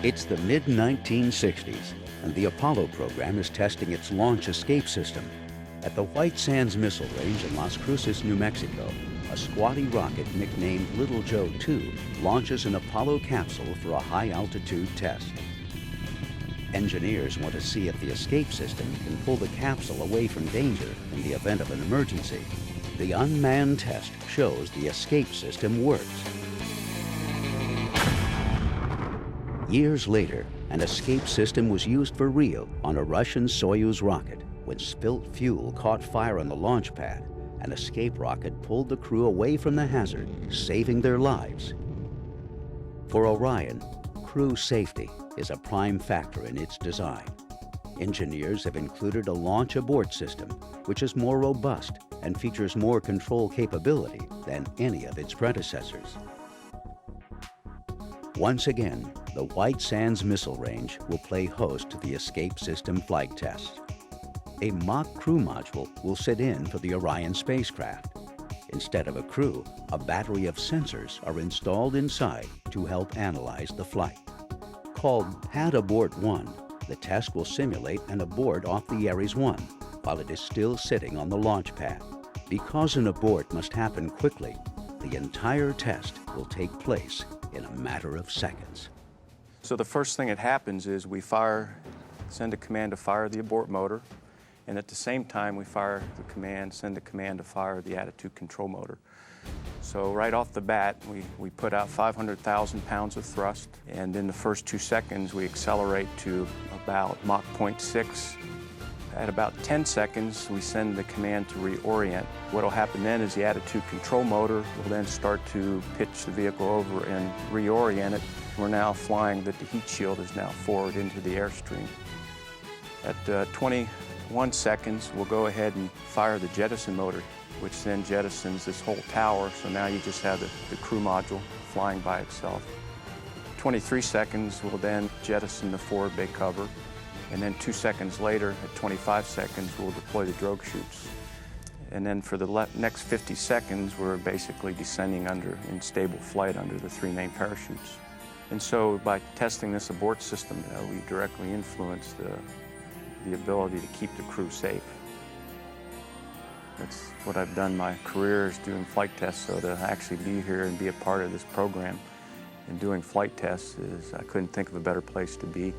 It's the mid-1960s, and the Apollo program is testing its launch escape system. At the White Sands Missile Range in Las Cruces, New Mexico, a squatty rocket nicknamed Little Joe 2 launches an Apollo capsule for a high-altitude test. Engineers want to see if the escape system can pull the capsule away from danger in the event of an emergency. The unmanned test shows the escape system works. Years later, an escape system was used for real on a Russian Soyuz rocket. When spilt fuel caught fire on the launch pad, an escape rocket pulled the crew away from the hazard, saving their lives. For Orion, crew safety is a prime factor in its design. Engineers have included a launch abort system, which is more robust and features more control capability than any of its predecessors. Once again, the White Sands Missile Range will play host to the escape system flight tests. A mock crew module will sit in for the Orion spacecraft. Instead of a crew, a battery of sensors are installed inside to help analyze the flight. Called Pad Abort 1, the test will simulate an abort off the Ares 1 while it is still sitting on the launch pad. Because an abort must happen quickly, the entire test will take place in a matter of seconds. So the first thing that happens is we send a command to fire the abort motor, and at the same time we send a command to fire the attitude control motor. So right off the bat, we put out 500,000 pounds of thrust, and in the first 2 seconds we accelerate to about Mach 0.6. At about 10 seconds, we send the command to reorient. What will happen then is the attitude control motor will then start to pitch the vehicle over and reorient it. We're now flying that the heat shield is now forward into the airstream. At 21 seconds, we'll go ahead and fire the jettison motor, which then jettisons this whole tower, so now you just have the crew module flying by itself. 23 seconds, we'll then jettison the forward bay cover. And then 2 seconds later, at 25 seconds, we'll deploy the drogue chutes. And then for the next 50 seconds, we're basically descending in stable flight under the 3 main parachutes. And so by testing this abort system, we directly influence the ability to keep the crew safe. That's what I've done my career, is doing flight tests. So to actually be here and be a part of this program and doing flight tests, I couldn't think of a better place to be.